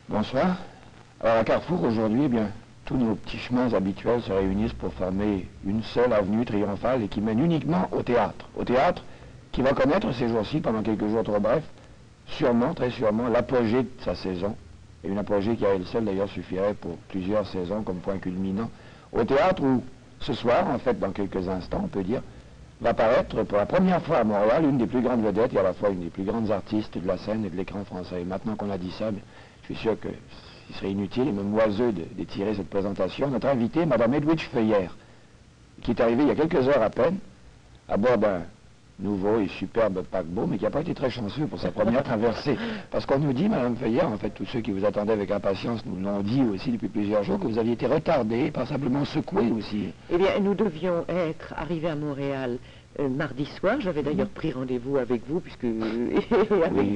Bonsoir. Alors à Carrefour aujourd'hui, eh bien, tous nos petits chemins habituels se réunissent pour former une seule avenue triomphale et qui mène uniquement au théâtre. Au théâtre qui va connaître ces jours-ci, pendant quelques jours trop brefs, sûrement, très sûrement, l'apogée de sa saison. Et une apogée qui à elle seule d'ailleurs suffirait pour plusieurs saisons comme point culminant. Au théâtre où, ce soir, en fait dans quelques instants, on peut dire, va paraître pour la première fois à Montréal une des plus grandes vedettes et à la fois une des plus grandes artistes de la scène et de l'écran français. Et maintenant qu'on a dit ça, je suis sûr qu'il serait inutile et même oiseux d'étirer cette présentation. Notre invitée, Mme Edwidge Feuillère, qui est arrivée il y a quelques heures à peine, à bord d'un nouveau et superbe paquebot, mais qui n'a pas été très chanceux pour sa première traversée. Parce qu'on nous dit, Mme Feuillère, en fait, tous ceux qui vous attendaient avec impatience nous l'ont dit aussi depuis plusieurs jours, que vous aviez été retardée, passablement secouée aussi. Eh bien, nous devions être arrivés à Montréal mardi soir. J'avais d'ailleurs pris rendez-vous avec vous, puisque avec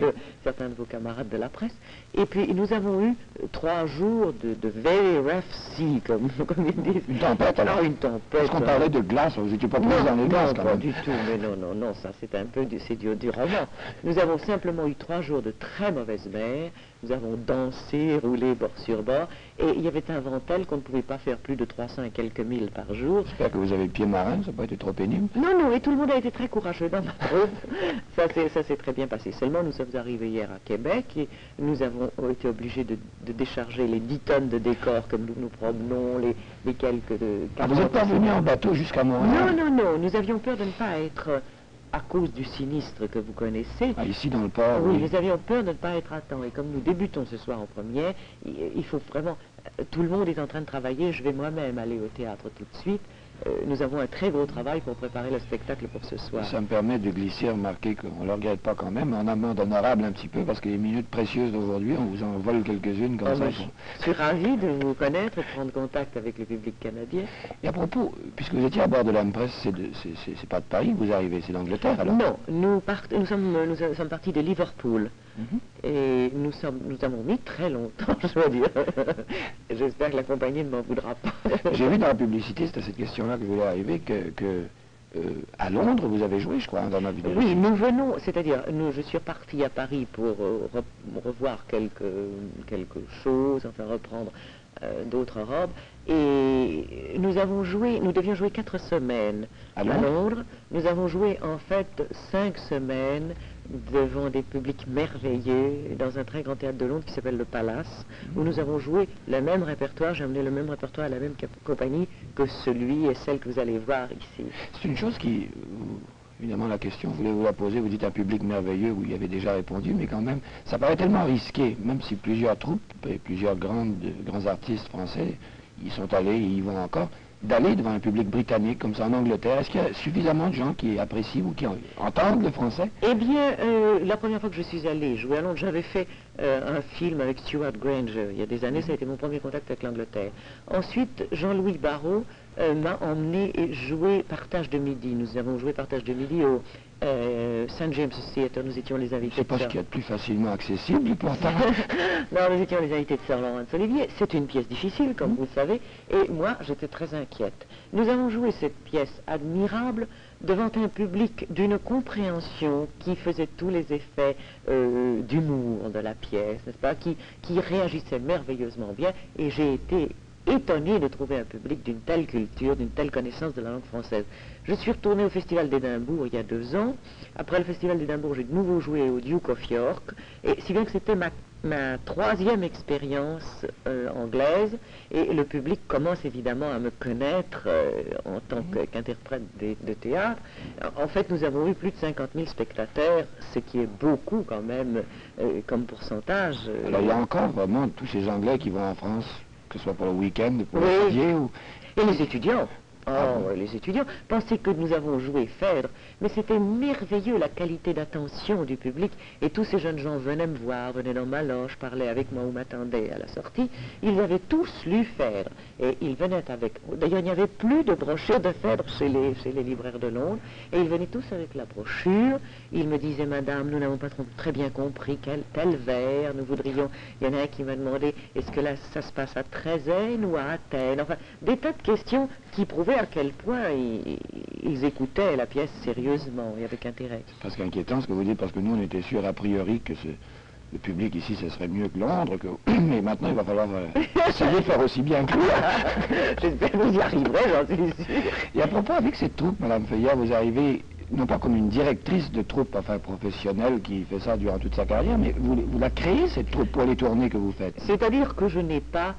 certains de vos camarades de la presse. Et puis, nous avons eu 3 jours de very rough sea, comme ils disent. Une tempête, alors? Une tempête. Parce qu'on parlait de glace, vous n'étiez pas prise dans les glaces, quand même. Non, pas du tout, mais non, ça c'est un peu du roman. Nous avons simplement eu 3 jours de très mauvaise mer. Nous avons dansé, roulé bord sur bord, et il y avait un vent tel qu'on ne pouvait pas faire plus de 300 et quelques milles par jour. J'espère que vous avez le pied marin, ça n'a pas été trop pénible. Non, et tout le monde a été très courageux dans ma troupe. Ça s'est très bien passé. Seulement, nous sommes arrivés hier à Québec et nous avons été obligés de décharger les 10 tonnes de décors que nous nous promenons, les quelques... vous n'êtes pas venu en bateau jusqu'à Montréal? Non, nous avions peur de ne pas être... à cause du sinistre que vous connaissez. Ah, ici dans le port, oui. Nous avions peur de ne pas être à temps. Et comme nous débutons ce soir en première, il faut vraiment... Tout le monde est en train de travailler. Je vais moi-même aller au théâtre tout de suite. Nous avons un très gros travail pour préparer le spectacle pour ce soir. Ça me permet de glisser, remarquer qu'on ne le regrette pas quand même, en amende honorable un petit peu, parce que les minutes précieuses d'aujourd'hui, on vous en vole quelques-unes comme ça. Je suis ravi de vous connaître et de prendre contact avec le public canadien. Et à propos, puisque vous étiez à bord de l'Empress, c'est pas de Paris que vous arrivez, c'est d'Angleterre alors? Non, nous sommes partis de Liverpool. Et nous avons mis très longtemps, je dois dire. J'espère que la compagnie ne m'en voudra pas. J'ai vu dans la publicité, c'est à cette question-là que je voulais arriver, à Londres, vous avez joué, je crois, dans ma vidéo. Oui, nous venons, c'est-à-dire, je suis parti à Paris pour revoir quelque chose, enfin reprendre d'autres robes, et nous devions jouer 4 semaines à Londres. Nous avons joué en fait 5 semaines devant des publics merveilleux dans un très grand théâtre de Londres qui s'appelle le Palace, où nous avons joué le même répertoire. J'ai amené le même répertoire à la même compagnie que celui et celle que vous allez voir ici. C'est une chose qui... Évidemment, la question, vous voulez vous la poser, vous dites un public merveilleux, vous y avez déjà répondu, mais quand même, ça paraît tellement risqué, même si plusieurs troupes et plusieurs grands artistes français y sont allés et y vont encore, d'aller devant un public britannique comme ça en Angleterre. Est-ce qu'il y a suffisamment de gens qui apprécient ou qui entendent le français? Eh bien, la première fois que je suis allé jouer à Londres, j'avais fait un film avec Stuart Granger. Il y a des années, ça a été mon premier contact avec l'Angleterre. Ensuite, Jean-Louis Barrault m'a emmené jouer Partage de Midi. Nous avons joué Partage de Midi au St. James Theatre. Nous étions les invités. C'est pas ce qu'il y a de plus facilement accessible, pourtant. Non, nous étions les invités de Sir Laurence Olivier. C'est une pièce difficile, comme vous le savez, et moi, j'étais très inquiète. Nous avons joué cette pièce admirable devant un public d'une compréhension qui faisait tous les effets d'humour de la pièce, n'est-ce pas, qui réagissait merveilleusement bien, et j'ai été étonné de trouver un public d'une telle culture, d'une telle connaissance de la langue française. Je suis retourné au Festival d'Édimbourg il y a 2 ans. Après le Festival d'Édimbourg, j'ai de nouveau joué au Duke of York, et si bien que c'était ma 3e expérience anglaise, et le public commence évidemment à me connaître en tant qu'interprète de théâtre. En fait, nous avons eu plus de 50 000 spectateurs, ce qui est beaucoup quand même comme pourcentage. Alors il y a encore vraiment tous ces Anglais qui vont en France, que ce soit pour le week-end, pour étudier ou... Et les étudiants. Les étudiants pensaient que nous avons joué Phèdre, mais c'était merveilleux la qualité d'attention du public, et tous ces jeunes gens venaient me voir, venaient dans ma loge, parlaient avec moi ou m'attendaient à la sortie. Ils avaient tous lu Phèdre, et ils venaient avec... D'ailleurs, il n'y avait plus de brochure de Phèdre chez les libraires de Londres, et ils venaient tous avec la brochure. Ils me disaient, madame, nous n'avons pas très bien compris tel vers, nous voudrions... Il y en a un qui m'a demandé, est-ce que là, ça se passe à Trézène ou à Athènes? Enfin, des tas de questions qui prouvaient à quel point ils écoutaient la pièce sérieusement et avec intérêt. C'est presque inquiétant ce que vous dites, parce que nous on était sûrs a priori que le public ici, ce serait mieux que Londres, mais maintenant, il va falloir essayer de faire aussi bien que lui. J'espère que vous y arriverez, j'en suis sûr. Et à propos, avec cette troupe, Madame Feuillard, vous arrivez non pas comme une directrice de troupe, enfin professionnelle qui fait ça durant toute sa carrière, mais vous la créez, cette troupe, pour les tournées que vous faites. C'est-à-dire que je n'ai pas,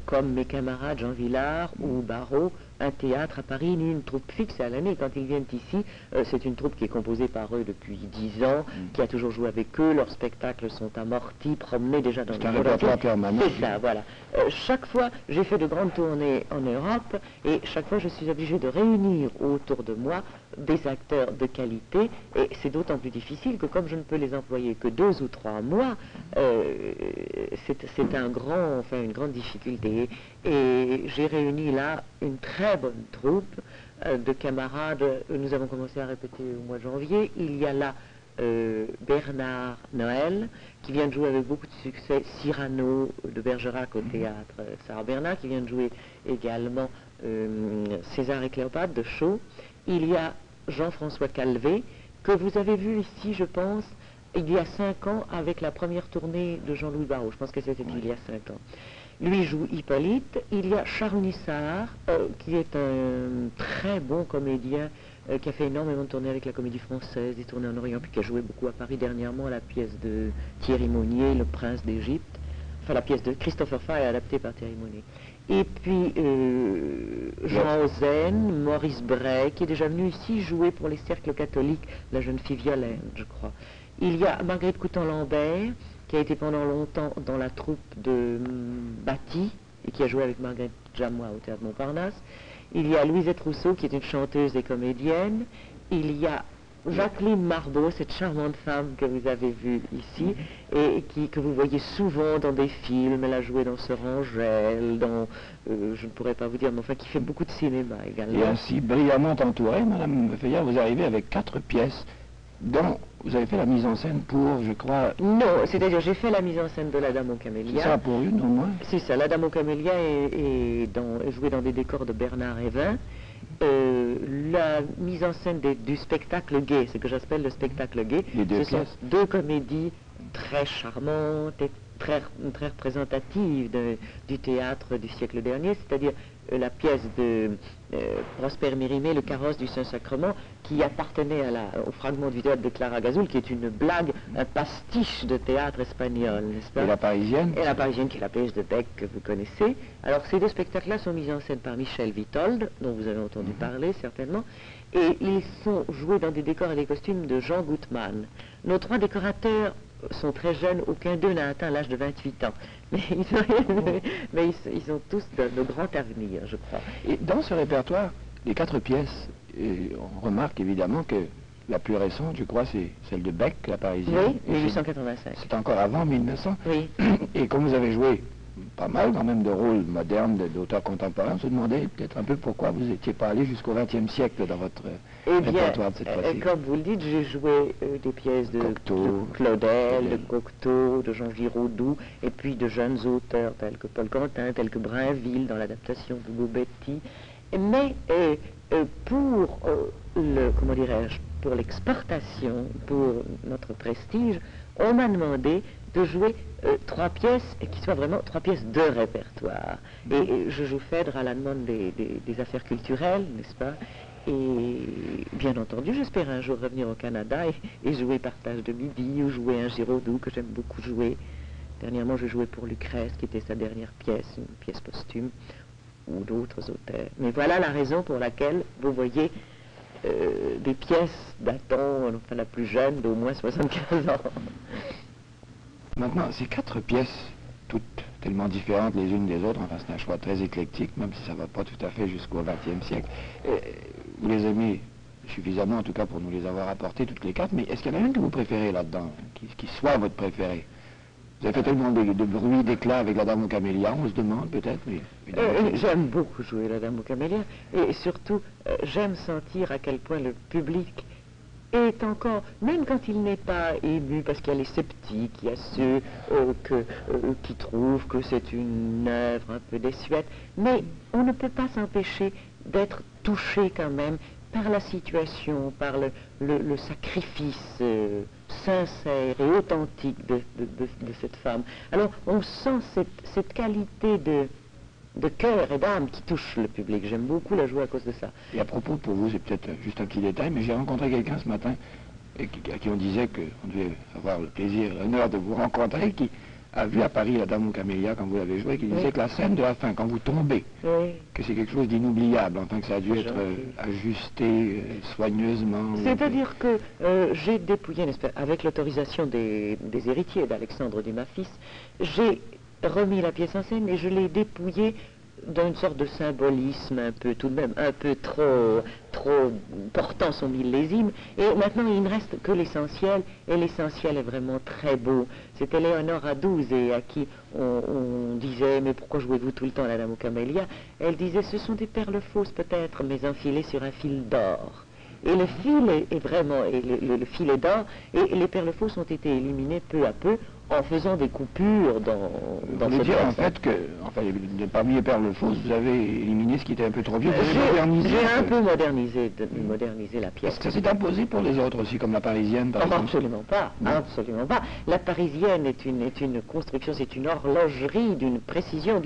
comme mes camarades Jean Villard ou Barrault, un théâtre à Paris, ni une troupe fixe à l'année. Quand ils viennent ici, c'est une troupe qui est composée par eux depuis 10 ans, qui a toujours joué avec eux, leurs spectacles sont amortis, promenés déjà dans le monde. C'est un répertoire permanent. C'est ça, voilà. Chaque fois, j'ai fait de grandes tournées en Europe, et chaque fois, je suis obligée de réunir autour de moi des acteurs de qualité, et c'est d'autant plus difficile que comme je ne peux les employer que 2 ou 3 mois, c'est une grande difficulté. Et j'ai réuni là une très bonne troupe de camarades. Nous avons commencé à répéter au mois de janvier. Il y a là Bernard Noël, qui vient de jouer avec beaucoup de succès Cyrano de Bergerac au théâtre Sarah Bernard, qui vient de jouer également César et Cléopâtre de Shaw. Il y a Jean-François Calvé, que vous avez vu ici, je pense, il y a 5 ans, avec la première tournée de Jean-Louis Barrault. Je pense que c'était il y a 5 ans. Lui joue Hippolyte. Il y a Charles Nissard, qui est un très bon comédien, qui a fait énormément de tournées avec la Comédie Française, des tournées en Orient, puis qui a joué beaucoup à Paris dernièrement, la pièce de Thierry Monnier, Le Prince d'Égypte. Enfin, la pièce de Christopher Fay adaptée par Thierry Monnier. Et puis Jean Ozen, Maurice Bray, qui est déjà venu ici jouer pour les cercles catholiques, la jeune fille Violaine, je crois. Il y a Marguerite Coutan-Lambert, qui a été pendant longtemps dans la troupe de Batty, et qui a joué avec Marguerite Jamois au Théâtre Montparnasse. Il y a Louisette Rousseau, qui est une chanteuse et comédienne. Il y a Jacqueline Marbeau, cette charmante femme que vous avez vue ici, et que vous voyez souvent dans des films. Elle a joué dans Sœur Angèle, dans, je ne pourrais pas vous dire, mais enfin, qui fait beaucoup de cinéma également. Et ainsi, brillamment entourée, Madame Feuillard, vous arrivez avec 4 pièces, dont vous avez fait la mise en scène pour, je crois... Non, c'est-à-dire j'ai fait la mise en scène de La Dame aux Camélias. C'est ça pour une, au moins? C'est ça, La Dame aux Camélias est jouée dans des décors de Bernard Hévin. La mise en scène du spectacle gay, ce que j'appelle le spectacle gay, ce sont 2 comédies très charmantes et très représentatives du théâtre du siècle dernier, c'est-à-dire la pièce de Prosper Mérimée, Le Carrosse du Saint-Sacrement, qui appartenait au fragment du théâtre de Clara Gazul, qui est une blague, un pastiche de théâtre espagnol, n'est-ce pas? Et La Parisienne? Et La Parisienne, qui est la pièce de Beck que vous connaissez. Alors ces 2 spectacles-là sont mis en scène par Michel Vitold, dont vous avez entendu parler certainement, et ils sont joués dans des décors et des costumes de Jean Gutmann. Nos 3 décorateurs sont très jeunes, aucun d'eux n'a atteint l'âge de 28 ans. Mais ils sont tous de grand avenir, je crois. Et dans ce répertoire, les 4 pièces, on remarque évidemment que la plus récente, je crois, c'est celle de Beck, La Parisienne. Oui, 1885. C'est encore avant 1900. Oui. Et comme vous avez joué pas mal quand même de rôles modernes, d'auteurs contemporains, on se demandait peut-être un peu pourquoi vous n'étiez pas allé jusqu'au XXe siècle dans votre répertoire de cette fois-ci. Comme vous le dites, j'ai joué des pièces de Claudel, de Cocteau, de Jean Giraudoux, et puis de jeunes auteurs tels que Paul Quentin, tels que Brainville dans l'adaptation de Hugo Betti. Mais pour comment dirais-je, pour l'exportation, pour notre prestige, on m'a demandé de jouer 3 pièces qui soient vraiment 3 pièces de répertoire. Et je joue Phèdre à la demande des affaires culturelles, n'est-ce pas? Et bien entendu, j'espère un jour revenir au Canada et jouer Partage de midi ou jouer un Giraudoux que j'aime beaucoup jouer. Dernièrement, je jouais pour Lucrèce, qui était sa dernière pièce, une pièce posthume, ou d'autres auteurs. Mais voilà la raison pour laquelle vous voyez des pièces datant, enfin la plus jeune, d'au moins 75 ans. Maintenant, ces 4 pièces, toutes tellement différentes les unes des autres, enfin c'est un choix très éclectique, même si ça ne va pas tout à fait jusqu'au XXe siècle. Vous les aimez suffisamment, en tout cas, pour nous les avoir apportées, toutes les 4, mais est-ce qu'il y en a une que vous préférez là-dedans, qui soit votre préférée? Vous avez fait tellement de bruit, d'éclat avec La Dame aux Camélias, on se demande peut-être, mais... J'aime beaucoup jouer La Dame aux Camélias, et surtout, j'aime sentir à quel point le public est encore, même quand il n'est pas ému, parce qu'il y a les sceptiques, il y a ceux qui trouvent que c'est une œuvre un peu désuète, mais on ne peut pas s'empêcher d'être touché quand même par la situation, par le sacrifice sincère et authentique de cette femme. Alors on sent cette qualité de cœur et d'âme qui touche le public. J'aime beaucoup la jouer à cause de ça. Et à propos, pour vous, c'est peut-être juste un petit détail, mais j'ai rencontré quelqu'un ce matin à qui on disait qu'on devait avoir le plaisir, l'honneur de vous rencontrer, qui a vu à Paris la Dame aux Camélias quand vous l'avez joué, qui disait que la scène de la fin, quand vous tombez, que c'est quelque chose d'inoubliable, enfin que ça a dû être ajusté soigneusement. C'est-à-dire que j'ai dépouillé, n'est-ce pas, avec l'autorisation des héritiers d'Alexandre Dumas fils, j'ai remis la pièce en scène et je l'ai dépouillée d'une sorte de symbolisme un peu tout de même, un peu trop portant son millésime, et maintenant il ne reste que l'essentiel, et l'essentiel est vraiment très beau. C'était Léonore à 12 et à qui on disait, mais pourquoi jouez-vous tout le temps la Dame aux Camélias? Elle disait, ce sont des perles fausses peut-être, mais enfilées sur un fil d'or. Et le fil est vraiment, et le fil est d'or, et les perles fausses ont été éliminées peu à peu en faisant des coupures dans ce dire en fait que, enfin, parmi les perles fausses, vous avez éliminé ce qui était un peu trop vieux. J'ai un peu modernisé la pièce. Est-ce que ça s'est imposé pour les autres aussi, comme la Parisienne par exemple? Absolument pas, absolument pas. La Parisienne est une construction, c'est une horlogerie d'une précision,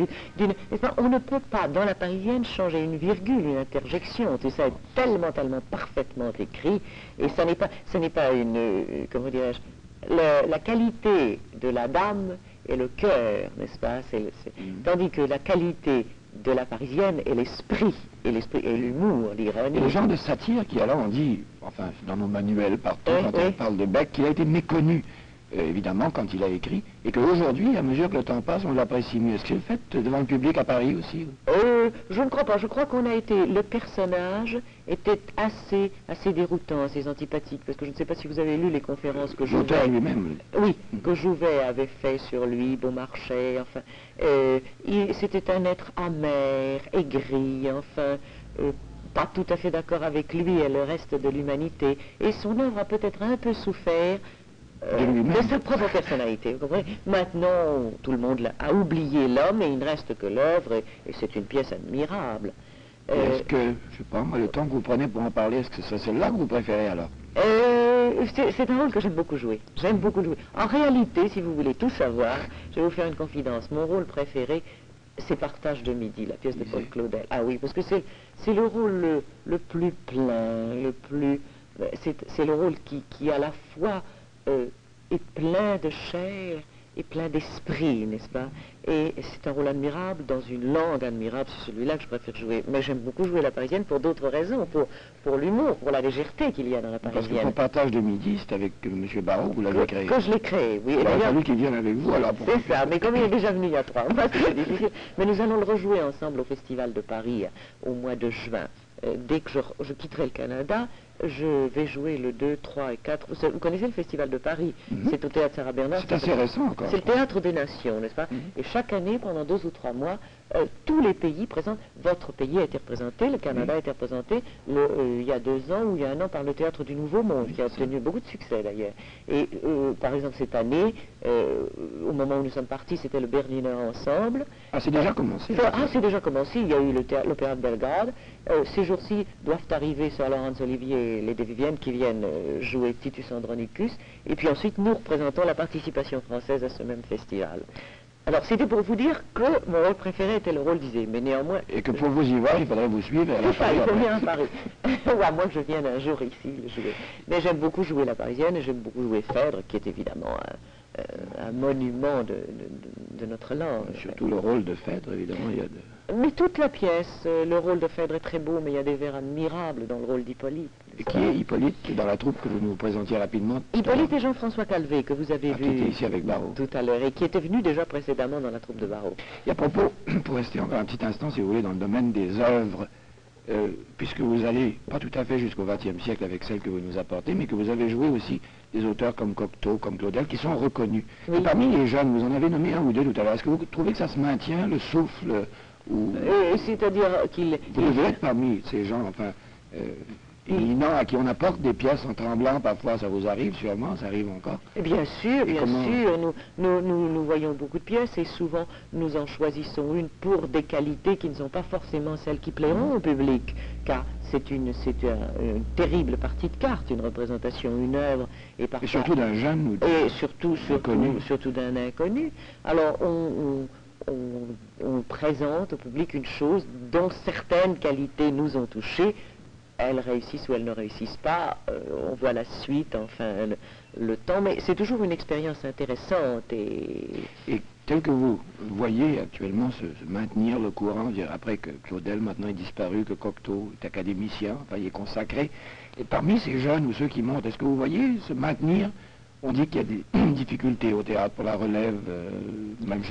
on ne peut pas, dans la Parisienne, changer une virgule, une interjection. Tout ça est tellement parfaitement écrit, et ça n'est pas une, comment dirais-je, la qualité de la dame est le cœur, n'est-ce pas? Tandis que la qualité de la Parisienne est l'esprit, et l'humour, l'ironie. Et le genre de satire qui, alors on dit, enfin dans nos manuels partout, quand on parle de Beck, qu'il a été méconnu, évidemment, quand il a écrit, et qu'aujourd'hui, à mesure que le temps passe, on l'apprécie mieux. Est-ce que c'est le fait devant le public à Paris aussi? Je ne crois pas. Je crois qu'on a été... Le personnage était assez déroutant, assez antipathique, parce que je ne sais pas si vous avez lu les conférences que Jouvet... L'auteur lui-même. Oui, que Jouvet avait fait sur lui, Beaumarchais, enfin... c'était un être amer, aigri, enfin... pas tout à fait d'accord avec lui et le reste de l'humanité. Et son œuvre a peut-être un peu souffert de sa propre personnalité, vous comprenez? Maintenant, tout le monde a oublié l'homme et il ne reste que l'œuvre, et c'est une pièce admirable. Est-ce que, je sais pas, moi, le temps que vous prenez pour en parler, est-ce que c'est celle-là que vous préférez alors? C'est un rôle que j'aime beaucoup jouer. J'aime beaucoup jouer. En réalité, si vous voulez tout savoir, je vais vous faire une confidence. Mon rôle préféré, c'est Partage de midi, la pièce de Paul Claudel. Ah oui, parce que c'est le rôle le plus plein, c'est le rôle qui à la fois est plein de chair et plein d'esprit, n'est-ce pas? Et c'est un rôle admirable, dans une langue admirable, c'est celui-là que je préfère jouer. Mais j'aime beaucoup jouer la Parisienne pour d'autres raisons, pour l'humour, pour la légèreté qu'il y a dans la Parisienne. Parce que son Partage de midi, c'est avec M. Barrault que vous l'avez créé. Que je l'ai créé, oui. Il a fallu qu'il vienne avec vous alors. C'est ça, mais comme il est déjà venu il y a 3 mois, c'est difficile. Mais nous allons le rejouer ensemble au Festival de Paris au mois de juin. Dès que je quitterai le Canada, je vais jouer le 2, 3 et 4. Vous connaissez le Festival de Paris? C'est au Théâtre Sarah Bernard. C'est assez récent encore. C'est le Théâtre des Nations, n'est-ce pas? Et chaque année, pendant 2 ou 3 mois, tous les pays présentent. Votre pays a été représenté, le Canada a été représenté il y a 2 ans ou il y a 1 an par le Théâtre du Nouveau Monde, qui a obtenu beaucoup de succès d'ailleurs. Et par exemple cette année, au moment où nous sommes partis, c'était le Berliner Ensemble. Ah, c'est déjà commencé? Ah, c'est déjà commencé. Il y a eu l'Opéra de Belgrade. Ces jours-ci doivent arriver Sir Laurence Olivier et Lady Vivienne qui viennent jouer Titus Andronicus. Et puis ensuite, nous représentons la participation française à ce même festival. Alors, c'était pour vous dire que mon rôle préféré était le rôle d'Isée, mais néanmoins... Et que pour vous y voir, il faudrait vous suivre à Paris. Il faut venir à Paris. Ou à moins que je vienne un jour ici le jouer. Mais j'aime beaucoup jouer la Parisienne et j'aime beaucoup jouer Phèdre, qui est évidemment un monument de notre langue. Surtout le rôle de Phèdre, évidemment, il y a de... Mais toute la pièce, le rôle de Phèdre est très beau, mais il y a des vers admirables dans le rôle d'Hippolyte. Et qui est Hippolyte, dans la troupe que vous nous présentiez rapidement? Hippolyte et Jean-François Calvé, que vous avez vu qui était ici avec Barrault tout à l'heure, et qui était venu déjà précédemment dans la troupe de Barrault. Et à propos, pour rester encore un petit instant, si vous voulez, dans le domaine des œuvres, puisque vous allez pas tout à fait jusqu'au XXe siècle avec celles que vous nous apportez, mais que vous avez joué aussi des auteurs comme Cocteau, comme Claudel, qui sont reconnus. Oui. Et parmi les jeunes, vous en avez nommé 1 ou 2 tout à l'heure. Est-ce que vous trouvez que ça se maintient, le souffle ou... C'est-à-dire qu'il... Vous devez être parmi ces gens, enfin, éminents à qui on apporte des pièces en tremblant, parfois ça vous arrive sûrement, ça arrive encore. Bien sûr, bien sûr, nous voyons beaucoup de pièces et souvent nous en choisissons une pour des qualités qui ne sont pas forcément celles qui plairont au public, car c'est une terrible partie de cartes, une représentation, une œuvre, et parfois... Et surtout d'un jeune ou d'un inconnu. Surtout d'un inconnu. Alors on présente au public une chose dont certaines qualités nous ont touchés. Elles réussissent ou elles ne réussissent pas, on voit la suite, enfin, le temps, mais c'est toujours une expérience intéressante. Et tel que vous voyez actuellement se maintenir le courant, dire, après que Claudel maintenant est disparu, que Cocteau est académicien, enfin il est consacré, et parmi ces jeunes ou ceux qui montent, est-ce que vous voyez se maintenir? On dit qu'il y a des difficultés au théâtre pour la relève, même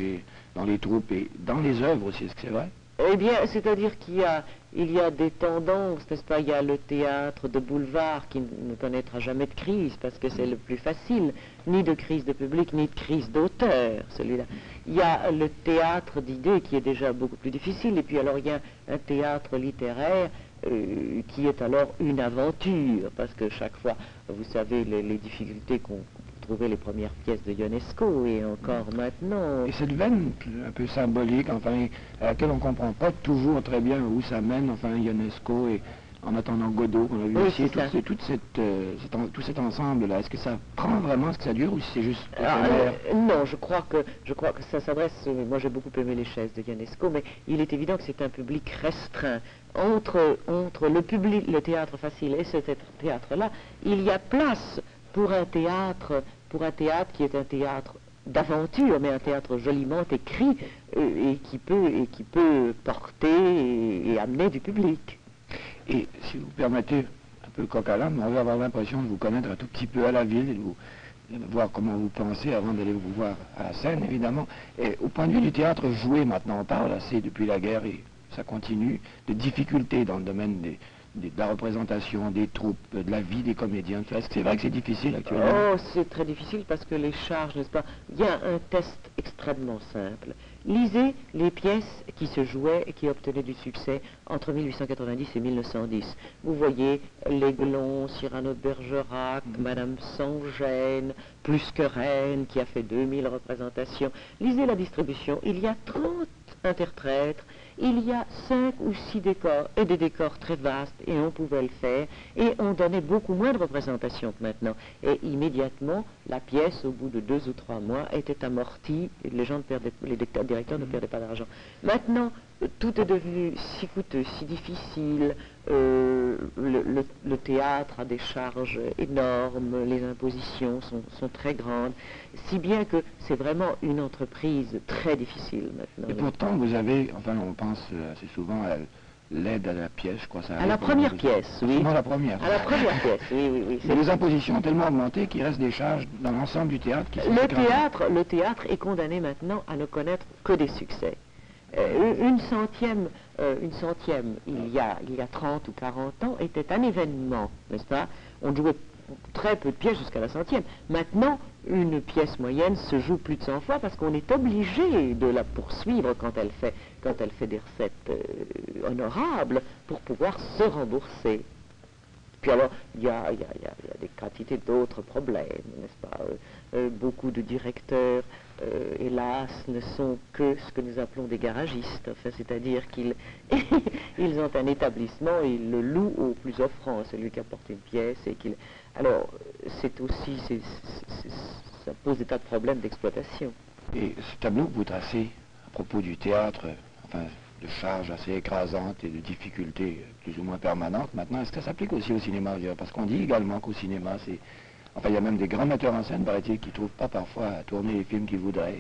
dans les troupes et dans les œuvres aussi, est-ce que c'est vrai? Eh bien, c'est-à-dire qu'il y a des tendances, n'est-ce pas? Il y a le théâtre de boulevard qui ne connaîtra jamais de crise, parce que c'est le plus facile, ni de crise de public, ni de crise d'auteur, celui-là. Il y a le théâtre d'idées qui est déjà beaucoup plus difficile, et puis alors il y a un théâtre littéraire qui est alors une aventure, parce que chaque fois, vous savez, les difficultés qu'ont trouvé les premières pièces de Ionesco, et encore maintenant... Et cette veine un peu symbolique, enfin, à laquelle on ne comprend pas toujours très bien où ça mène, enfin, Ionesco et En attendant Godot, qu'on a vu ici, tout cet ensemble-là, est-ce que ça prend vraiment, est-ce que ça dure, ou si c'est juste non, je crois que ça s'adresse, moi j'ai beaucoup aimé les chaises de Ionesco, mais il est évident que c'est un public restreint. Entre le théâtre facile et ce théâtre-là, il y a place pour un théâtre qui est un théâtre d'aventure, mais un théâtre joliment écrit et qui peut porter et amener du public. Et si vous permettez un peu le coq à l'âne, on va avoir l'impression de vous connaître un tout petit peu à la ville et de voir comment vous pensez avant d'aller vous voir à la scène, évidemment. Et au point de vue du théâtre joué, maintenant, on parle assez depuis la guerre et ça continue, de difficultés dans le domaine de la représentation, des troupes, de la vie des comédiens. Est-ce que c'est vrai que c'est difficile actuellement? Oh, c'est très difficile parce que les charges, n'est-ce pas? Il y a un test extrêmement simple. Lisez les pièces qui se jouaient et qui obtenaient du succès entre 1890 et 1910. Vous voyez L'Aiglon, Cyrano de Bergerac, Madame Sans-Gêne, Plus que Reine, qui a fait 2000 représentations. Lisez la distribution. Il y a 30 interprètes. Il y a 5 ou 6 décors, et des décors très vastes, et on pouvait le faire, et on donnait beaucoup moins de représentations que maintenant. Et immédiatement, la pièce, au bout de 2 ou 3 mois, était amortie, et les directeurs ne perdaient pas d'argent. Maintenant, tout est devenu si coûteux, si difficile, le théâtre a des charges énormes, les impositions sont très grandes, si bien que c'est vraiment une entreprise très difficile maintenant. Et pourtant, vous avez, enfin on pense assez souvent à l'aide à la pièce, je crois ça. À la première pièce, oui. Non, la première. À la première pièce, oui. Les impositions ont tellement augmenté qu'il reste des charges dans l'ensemble du théâtre qui sont Le théâtre est condamné maintenant à ne connaître que des succès. Une centième, il y a 30 ou 40 ans, était un événement, n'est-ce pas? On jouait très peu de pièces jusqu'à la centième. Maintenant, une pièce moyenne se joue plus de 100 fois parce qu'on est obligé de la poursuivre quand elle fait des recettes honorables pour pouvoir se rembourser. Puis alors, il y a des quantités d'autres problèmes, n'est-ce pas? Beaucoup de directeurs, hélas, ne sont que ce que nous appelons des garagistes. Enfin, c'est-à-dire qu'ils ils ont un établissement et ils le louent au plus offrant, celui qui apporte une pièce. Alors, ça pose des tas de problèmes d'exploitation. Et ce tableau que vous tracez à propos du théâtre, enfin, de charges assez écrasantes et de difficultés plus ou moins permanentes. Maintenant, est-ce que ça s'applique aussi au cinéma? Parce qu'on dit également qu'au cinéma, enfin, il y a même des grands metteurs en scène, paraît-il, qui ne trouvent pas parfois à tourner les films qu'ils voudraient.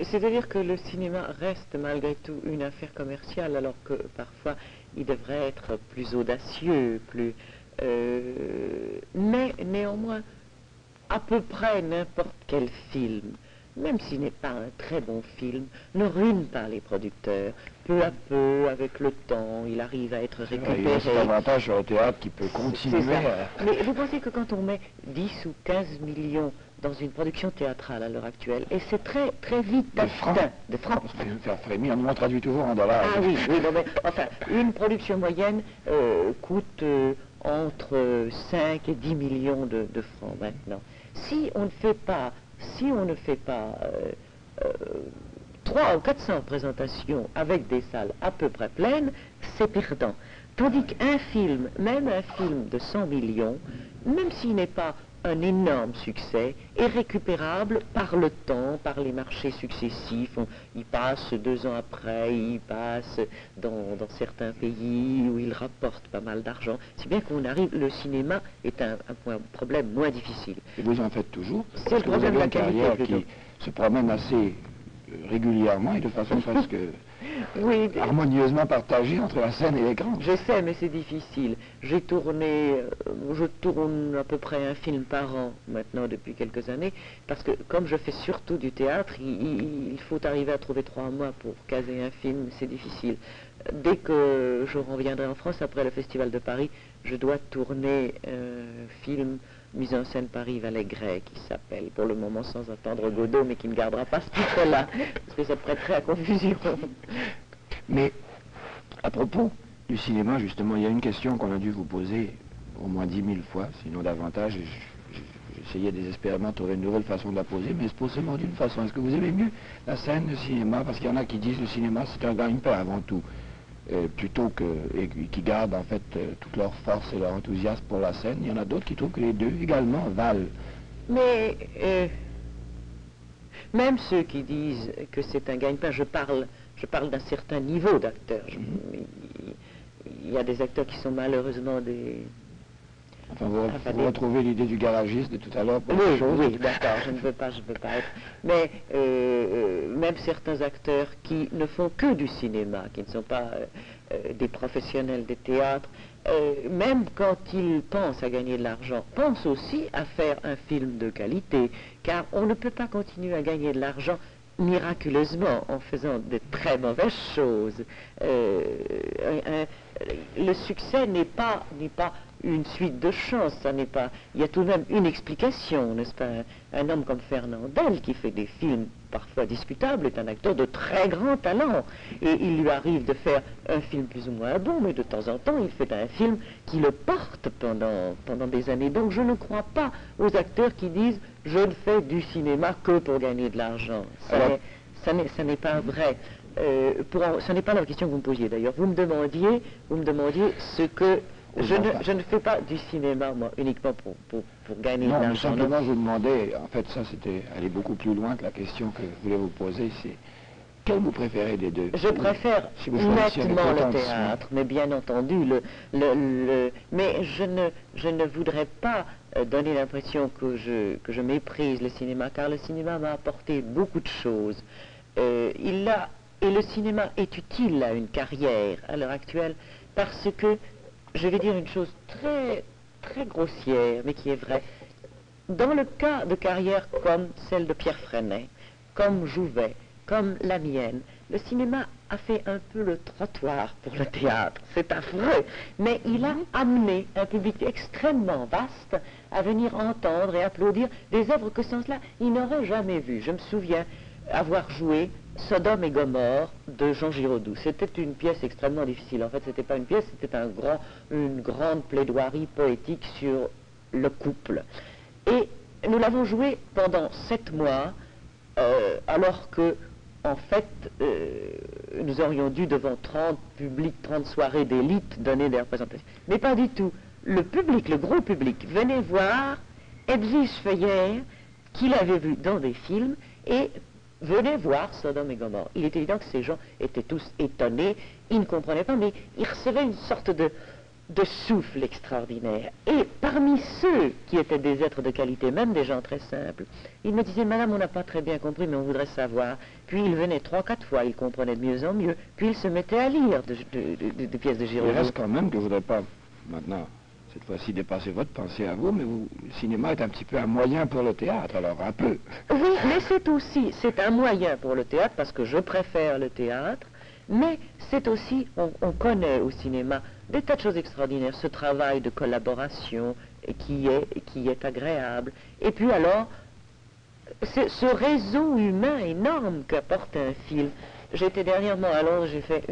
C'est-à-dire que le cinéma reste malgré tout une affaire commerciale, alors que parfois il devrait être plus audacieux, mais néanmoins, à peu près n'importe quel film, même s'il n'est pas un très bon film, ne ruine pas les producteurs. Peu à peu, avec le temps, il arrive à être récupéré. Il y a cet avantage sur le théâtre qui peut continuer. Mais vous pensez que quand on met 10 ou 15 millions dans une production théâtrale à l'heure actuelle, et c'est très, très vite atteint. De francs. Faire frémir, on traduit toujours en dollars. Ah oui, non, mais enfin, une production moyenne coûte entre 5 et 10 millions de francs maintenant. Si on ne fait pas 300 ou 400 présentations avec des salles à peu près pleines, c'est perdant. Tandis qu'un film, même un film de 100 millions, même s'il n'est pas un énorme succès, est récupérable par le temps, par les marchés successifs. Il passe 2 ans après, il passe dans certains pays où il rapporte pas mal d'argent. Si bien qu'on arrive, le cinéma est un problème moins difficile. Et vous en faites toujours? C'est le problème de la qualité plutôt. Qui se promène assez régulièrement et de façon presque oui, harmonieusement partagée entre la scène et l'écran. Je sais, mais c'est difficile. Je tourne à peu près un film par an maintenant depuis quelques années, parce que comme je fais surtout du théâtre, il faut arriver à trouver 3 mois pour caser un film, c'est difficile. Dès que je reviendrai en France, après le Festival de Paris, je dois tourner un film mise en scène Paris-Valais grec, qui s'appelle pour le moment Sans attendre Godot, mais qui ne gardera pas ce titre-là, parce que ça prêterait à confusion. Mais à propos du cinéma, justement, il y a une question qu'on a dû vous poser au moins 10 000 fois, sinon davantage, et j'essayais désespérément de trouver une nouvelle façon de la poser, mais elle se pose seulement d'une façon. Est-ce que vous aimez mieux la scène, le cinéma? Parce qu'il y en a qui disent que le cinéma c'est un gagne-pain avant tout. Plutôt que, et qui gardent en fait toute leur force et leur enthousiasme pour la scène. Il y en a d'autres qui trouvent que les deux également valent. Mais même ceux qui disent que c'est un gagne-pain, je parle d'un certain niveau d'acteurs. Il y a des acteurs qui sont malheureusement des... Enfin, vous retrouvez l'idée du garagiste de tout à l'heure pour oui, les choses. Oui, d'accord, je ne veux pas être. Mais même certains acteurs qui ne font que du cinéma, qui ne sont pas des professionnels des théâtres, même quand ils pensent à gagner de l'argent, pensent aussi à faire un film de qualité, car on ne peut pas continuer à gagner de l'argent miraculeusement en faisant de très mauvaises choses. Le succès n'est pas une suite de chances, ça n'est pas... Il y a tout de même une explication, n'est-ce pas? Un homme comme Fernandel, qui fait des films parfois discutables, est un acteur de très grand talent. Et il lui arrive de faire un film plus ou moins bon, mais de temps en temps, il fait un film qui le porte pendant des années. Donc je ne crois pas aux acteurs qui disent « je ne fais du cinéma que pour gagner de l'argent ». Ça n'est pas vrai. Ce n'est pas la question que vous me posiez d'ailleurs. Vous me demandiez ce que... Je ne fais pas du cinéma, moi, uniquement pour gagner de l'argent. Non, simplement, je vous demandais, en fait, ça c'était aller beaucoup plus loin que la question que je voulais vous poser, c'est quel vous préférez des deux? Je préfère nettement le théâtre, mais bien entendu, mais je ne voudrais pas donner l'impression que je méprise le cinéma, car le cinéma m'a apporté beaucoup de choses. Et le cinéma est utile à une carrière à l'heure actuelle, parce que je vais dire une chose très, très grossière, mais qui est vraie. Dans le cas de carrières comme celle de Pierre Freinet, comme Jouvet, comme la mienne, le cinéma a fait un peu le trottoir pour le théâtre. C'est affreux, mais il a amené un public extrêmement vaste à venir entendre et applaudir des œuvres que sans cela, il n'aurait jamais vues. Je me souviens avoir joué Sodome et Gomorrhe de Jean Giraudoux. C'était une pièce extrêmement difficile. En fait, c'était pas une pièce, c'était une grande plaidoirie poétique sur le couple. Et nous l'avons joué pendant 7 mois, alors que, en fait, nous aurions dû, devant 30 publics, 30 soirées d'élite, donner des représentations. Mais pas du tout. Le public, le gros public, venait voir Edwige Feuillère, qu'il avait vu dans des films, et venez voir Sodome et Gomorrhe. Il est évident que ces gens étaient tous étonnés, ils ne comprenaient pas, mais ils recevaient une sorte de souffle extraordinaire. Et parmi ceux qui étaient des êtres de qualité, même des gens très simples, ils me disaient, madame, on n'a pas très bien compris, mais on voudrait savoir. Puis ils venaient 3-4 fois, ils comprenaient de mieux en mieux, puis ils se mettaient à lire des pièces de Giraudoux. Il reste quand même que je ne voudrais pas, maintenant, cette fois-ci dépasser votre pensée à vous, mais le cinéma est un petit peu un moyen pour le théâtre, alors un peu. Oui, mais c'est un moyen pour le théâtre, parce que je préfère le théâtre, mais c'est aussi, on connaît au cinéma des tas de choses extraordinaires, ce travail de collaboration qui est agréable. Et puis alors, ce réseau humain énorme qu'apporte un film. J'étais dernièrement à Londres, j'ai fait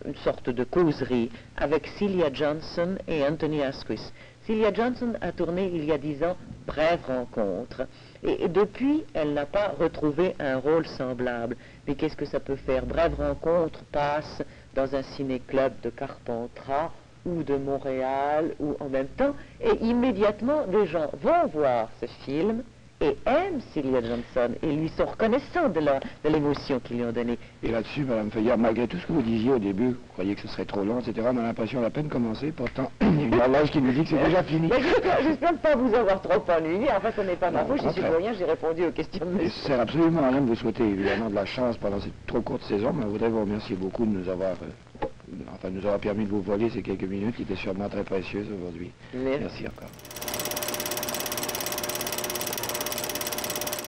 une sorte de causerie avec Celia Johnson et Anthony Asquith. Celia Johnson a tourné il y a 10 ans Brève rencontre. Et depuis, elle n'a pas retrouvé un rôle semblable. Mais qu'est-ce que ça peut faire? Brève rencontre passe dans un ciné-club de Carpentras ou de Montréal ou en même temps, et immédiatement, les gens vont voir ce film et aiment Celia Johnson et lui sont reconnaissants de l'émotion qu'ils lui ont donnée. Et là-dessus, Mme Feuillard, malgré tout ce que vous disiez au début, vous croyez que ce serait trop long, etc., on a l'impression d'à peine commencer, pourtant, il y a l'âge qui nous dit que c'est déjà fini. J'espère ne pas vous avoir trop ennuyé, enfin ce n'est pas ma faute, j'y suis pour rien, j'ai répondu aux questions de Et monsieur. ça sert absolument à rien de vous souhaiter évidemment de la chance pendant cette trop courte saison, mais on voudrait vous remercier beaucoup de nous avoir, nous avoir permis de vous voler ces quelques minutes qui étaient sûrement très précieuses aujourd'hui. Merci. Merci encore.